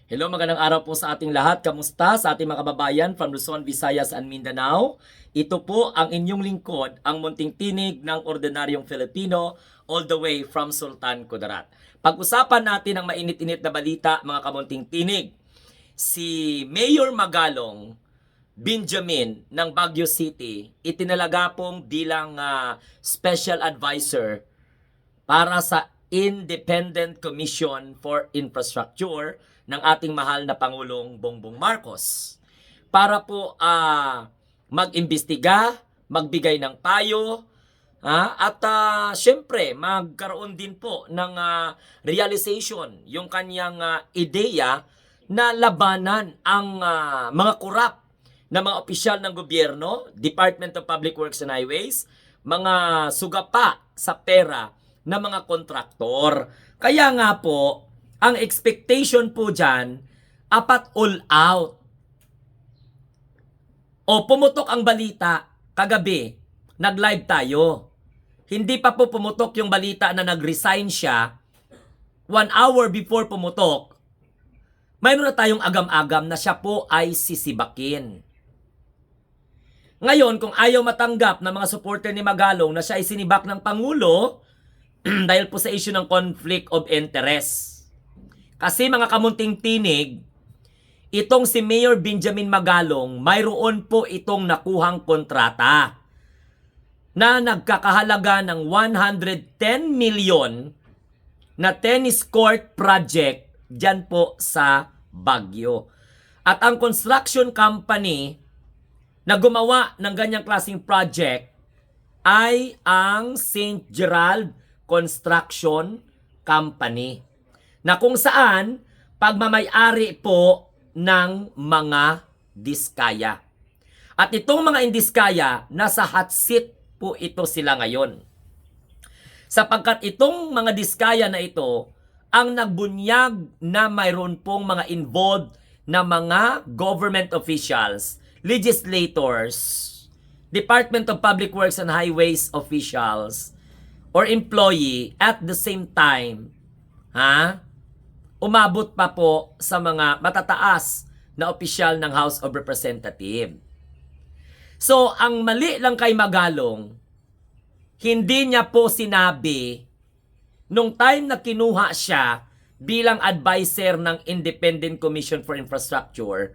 Hello, magandang araw po sa ating lahat. Kamusta sa ating mga kababayan from Luzon, Visayas, and Mindanao? Ito po ang inyong lingkod, ang munting tinig ng ordinaryong Filipino, all the way from Sultan Kudarat. Pag-usapan natin ang mainit-init na balita, mga kamunting tinig. Si Mayor Magalong Benjamin ng Baguio City, itinalaga pong bilang special advisor para sa Independent Commission for Infrastructure ng ating mahal na Pangulong Bongbong Marcos para po mag-imbestiga, magbigay ng payo, at syempre magkaroon din po ng realization yung kanyang ideya na labanan ang mga korap na mga opisyal ng gobyerno, Department of Public Works and Highways, mga sugapa sa pera ng mga kontraktor. Kaya nga po, ang expectation po dyan, apat all out. O pumutok ang balita kagabi, nag-live tayo. Hindi pa po pumutok yung balita na nag-resign siya. 1 hour before pumutok, mayroon na tayong agam-agam na siya po ay sisibakin. Ngayon, kung ayaw matanggap ng mga supporter ni Magalong na siya ay sinibak ng Pangulo, dahil po sa issue ng conflict of interest. Kasi mga kamunting tinig, itong si Mayor Benjamin Magalong, mayroon po itong nakuhang kontrata na nagkakahalaga ng 110 million na tennis court project dyan po sa Baguio. At ang construction company na gumawa ng ganyang klaseng project ay ang St. Gerald Construction Company, na kung saan pagmamay-ari po ng mga diskaya. At itong mga indiskaya, nasa hot seat po ito sila ngayon. Sapagkat itong mga diskaya na ito ang nagbunyag na mayroon pong mga involved na mga government officials, legislators, Department of Public Works and Highways officials, or employee at the same time, umabot pa po sa mga matataas na opisyal ng House of Representatives. So, ang mali lang kay Magalong, hindi niya po sinabi nung time na kinuha siya bilang advisor ng Independent Commission for Infrastructure,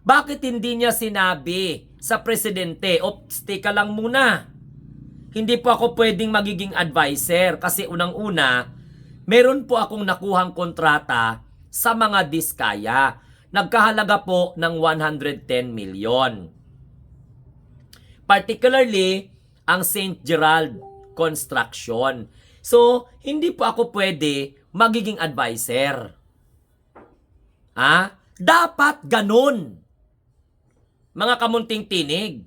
bakit hindi niya sinabi sa presidente, teka lang muna, hindi po ako pwedeng magiging advisor kasi unang-una, meron po akong nakuhang kontrata sa mga diskaya. Nagkahalaga po ng 110 million. Particularly, ang St. Gerald Construction. So, hindi po ako pwede magiging advisor. Dapat ganun. Mga kamunting tinig.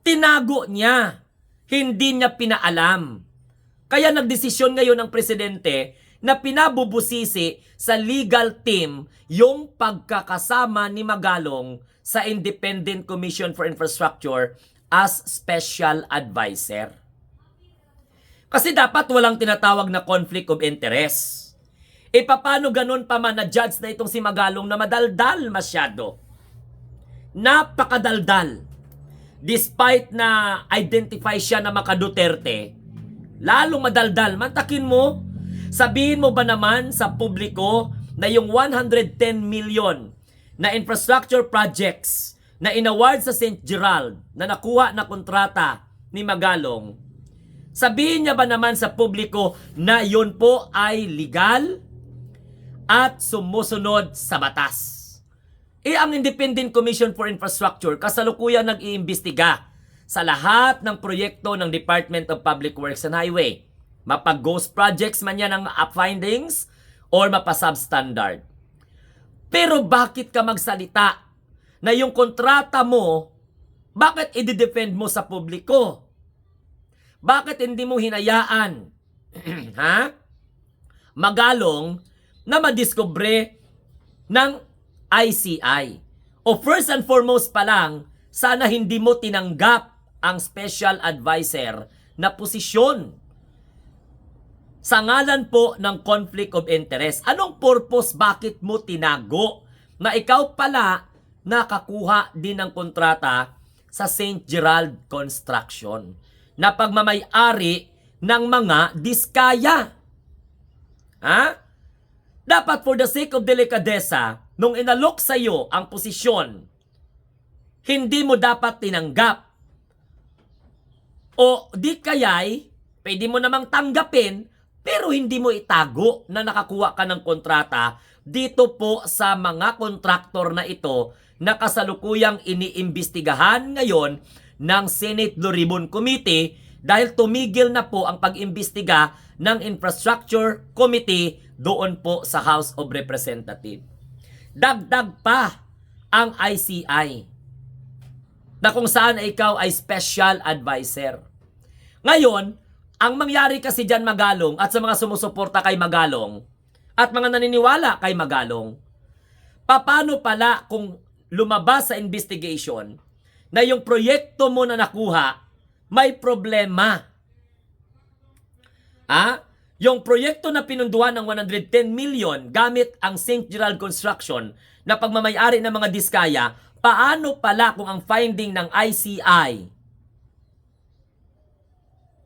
Tinago niya. Hindi niya pinaalam. Kaya nagdesisyon ngayon ng presidente na pinabubusisi sa legal team yung pagkakasama ni Magalong sa Independent Commission for Infrastructure as special advisor. Kasi dapat walang tinatawag na conflict of interest. Paano ganun pa man na judge na itong si Magalong na madaldal masyado? Napakadaldal. Despite na identify siya na maka-Duterte, lalong madaldal. Mantakin mo, sabihin mo ba naman sa publiko na yung 110 million na infrastructure projects na inaward sa St. Gerald na nakuha na kontrata ni Magalong, sabihin niya ba naman sa publiko na yun po ay legal at sumusunod sa batas? Ang Independent Commission for Infrastructure kasalukuyan nag-iimbestiga sa lahat ng proyekto ng Department of Public Works and Highway. Mapag-ghost projects man yan ang findings or mapasubstandard. Pero bakit ka magsalita na yung kontrata mo, bakit i-defend mo sa publiko? Bakit hindi mo hinayaan Magalong na madiskubre ng ICI? O first and foremost pa lang, sana hindi mo tinanggap ang special advisor na posisyon Sa ngalan po ng conflict of interest. Anong purpose? Bakit mo tinago na ikaw pala nakakuha din ng kontrata sa St. Gerald Construction na pagmamay-ari ng mga diskaya? Ha? Dapat for the sake of delikadesa, nung inalok sa iyo ang posisyon, hindi mo dapat tinanggap. O di kaya'y, pwede mo namang tanggapin, pero hindi mo itago na nakakuha ka ng kontrata dito po sa mga kontraktor na ito na kasalukuyang iniimbestigahan ngayon ng Senate Blue Ribbon Committee dahil tumigil na po ang pag-imbestiga ng Infrastructure Committee doon po sa House of Representatives. Dagdag pa ang ICI na kung saan ikaw ay special advisor. Ngayon, ang mangyari kasi dyan, Magalong, at sa mga sumusuporta kay Magalong at mga naniniwala kay Magalong, paano pala kung lumabas sa investigation na yung proyekto mo na nakuha may problema? Yung proyekto na pinunduhan ng 110 million gamit ang St. Gerald Construction na pagmamayari ng mga diskaya, paano pala kung ang finding ng ICI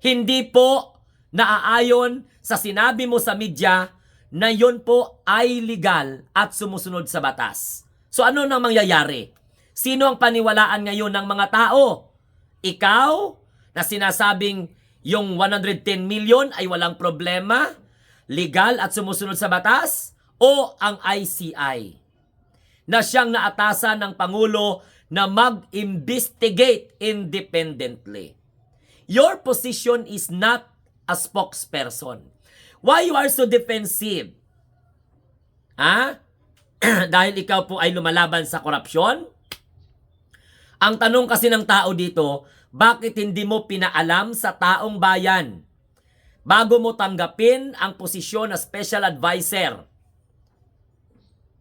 hindi po naaayon sa sinabi mo sa media na yun po ay legal at sumusunod sa batas? So ano nang mangyayari? Sino ang paniwalaan ngayon ng mga tao? Ikaw na sinasabing yung 110 million ay walang problema, legal at sumusunod sa batas? O ang ICI na siyang naatasan ng Pangulo na mag-investigate independently? Your position is not a spokesperson. Why you are so defensive? Dahil ikaw po ay lumalaban sa korupsyon? Ang tanong kasi ng tao dito, bakit hindi mo pinaalam sa taong bayan bago mo tanggapin ang posisyon na special advisor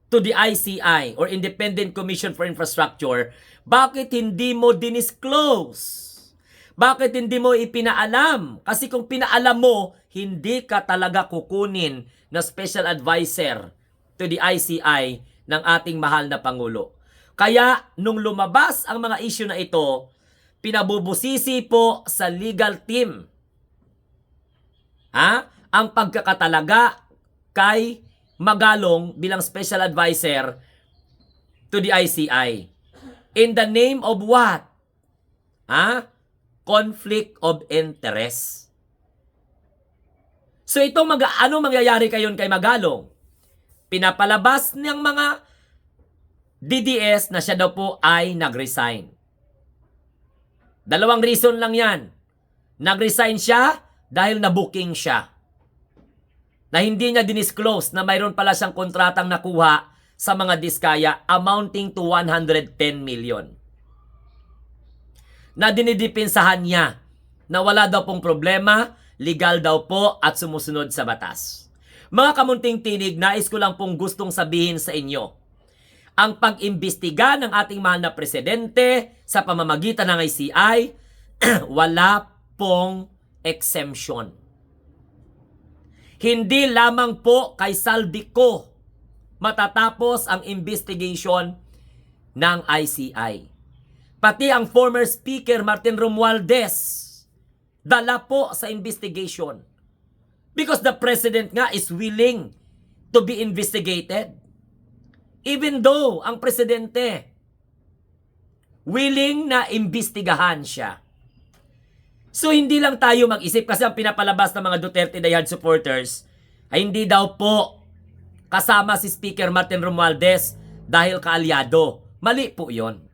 to the ICI or Independent Commission for Infrastructure? Bakit hindi mo dinisclose? Bakit hindi mo ipinaalam? Kasi kung pinaalam mo, hindi ka talaga kukunin na special advisor to the ICI ng ating mahal na Pangulo. Kaya nung lumabas ang mga issue na ito, pinabubusisi po sa legal team ang pagkakatalaga kay Magalong bilang special advisor to the ICI. In the name of what? Conflict of interest. So ito, ano mangyayari kayon kay Magalong? Pinapalabas ng mga DDS na siya daw po ay nag-resign. Dalawang reason lang yan. Nag-resign siya dahil na-booking siya. Na hindi niya dinisclose na mayroon pala siyang kontratang nakuha sa mga diskaya amounting to 110 million. Na dinidipinsahan niya na wala daw pong problema, legal daw po at sumusunod sa batas. Mga kamunting tinig, nais ko lang pong gustong sabihin sa inyo. Ang pag-imbestiga ng ating mahal na presidente sa pamamagitan ng ICI, wala pong exemption. Hindi lamang po kay Saldico matatapos ang investigation ng ICI. Pati ang former Speaker Martin Romualdez dala po sa investigation. Because the President nga is willing to be investigated. Even though ang Presidente willing na imbestigahan siya. So hindi lang tayo mag-isip kasi ang pinapalabas ng mga Duterte Dayad supporters ay hindi daw po kasama si Speaker Martin Romualdez dahil kaalyado. Mali po yon.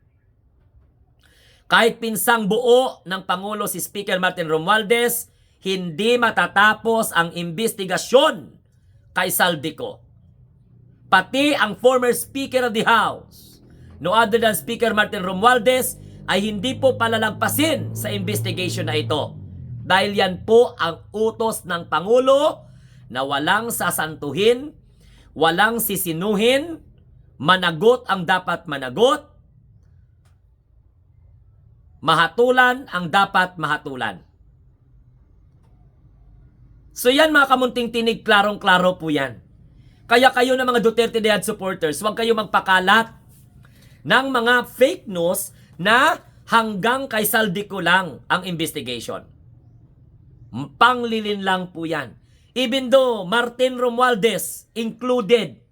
Kahit pinsang buo ng Pangulo si Speaker Martin Romualdez, hindi matatapos ang investigasyon kay Saldico. Pati ang former Speaker of the House, no other than Speaker Martin Romualdez, ay hindi po palalagpasin sa investigation na ito. Dahil yan po ang utos ng Pangulo na walang sasantuhin, walang sisinuhin, managot ang dapat managot, mahatulan ang dapat mahatulan. So yan mga kamunting tinig, klarong-klaro po yan. Kaya kayo na mga Duterte Dead supporters, huwag kayo magpakalat ng mga fake news na hanggang kay Saldico lang ang investigation. Panglilin lang po yan. Even though Martin Romualdez included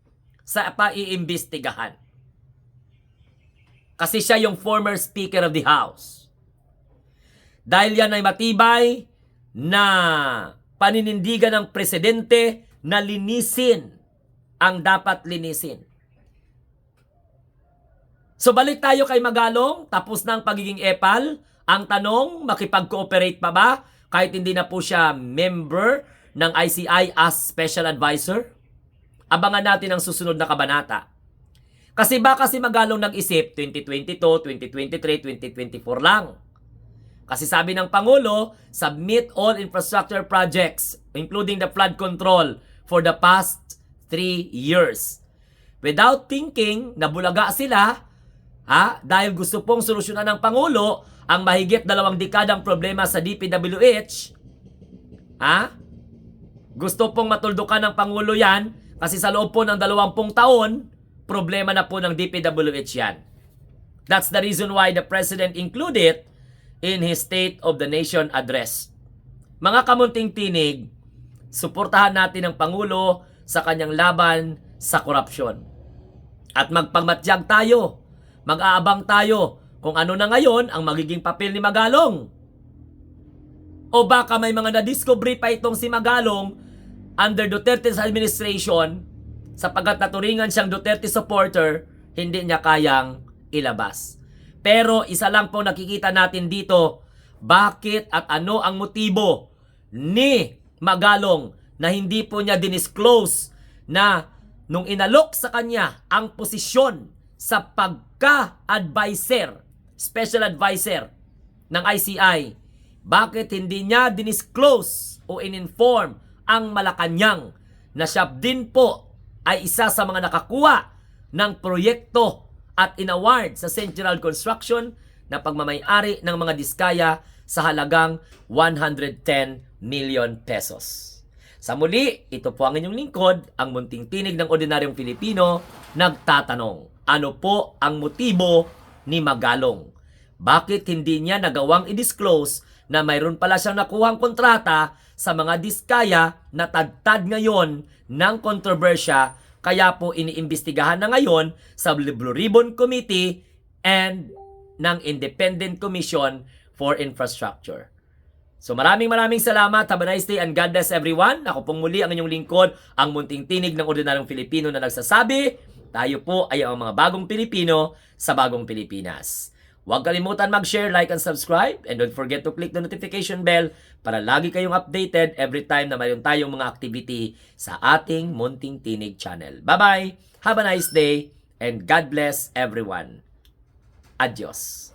sa paiimbestigahan. Kasi siya yung former Speaker of the House. Dahil yan ay matibay na paninindigan ng presidente na linisin ang dapat linisin. So balik tayo kay Magalong, tapos na ang pagiging epal. Ang tanong, makipag-cooperate pa ba kahit hindi na po siya member ng ICI as special advisor? Abangan natin ang susunod na kabanata. Kasi baka si Magalong nag-isip 2022, 2023, 2024 lang. Kasi sabi ng Pangulo, submit all infrastructure projects, including the flood control, for the past 3 years. Without thinking, nabulaga sila, dahil gusto pong solusyonan ng Pangulo ang mahigit 2 dekadang problema sa DPWH. Gusto pong matuldukan ng Pangulo yan, kasi sa loob po ng 20 taon, problema na po ng DPWH yan. That's the reason why the President included in his State of the Nation address. Mga kamunting tinig, suportahan natin ang Pangulo sa kanyang laban sa korupsyon. At magpamatyag tayo, mag-aabang tayo kung ano na ngayon ang magiging papel ni Magalong. O baka may mga na-discovery pa itong si Magalong under Duterte's administration, sapagkat naturingan siyang Duterte supporter, hindi niya kayang ilabas. Pero isa lang po nakikita natin dito, bakit at ano ang motibo ni Magalong na hindi po niya dinisclose na nung inalok sa kanya ang posisyon sa pagka-advisor, special advisor ng ICI, bakit hindi niya dinisclose o in-inform ang Malacanang na siya din po ay isa sa mga nakakuha ng proyekto at inaward sa Central Construction na pagmamayari ng mga diskaya sa halagang 110 million pesos. Sa muli, ito po ang inyong lingkod, ang munting tinig ng ordinaryong Pilipino, nagtatanong, ano po ang motibo ni Magalong? Bakit hindi niya nagawang i-disclose na mayroon pala siyang nakuhang kontrata sa mga diskaya na tadtad ngayon ng kontrobersya, kaya po iniimbestigahan na ngayon sa Blue Ribbon Committee and ng Independent Commission for Infrastructure. So maraming salamat. Have a nice day and God bless everyone. Ako pong muli ang inyong lingkod, ang munting tinig ng ordinaryong Pilipino na nagsasabi, tayo po ay ang mga bagong Pilipino sa bagong Pilipinas. Huwag kalimutan mag-share, like, and subscribe. And don't forget to click the notification bell para lagi kayong updated every time na mayroon tayong mga activity sa ating Munting Tinig channel. Bye-bye! Have a nice day and God bless everyone. Adios!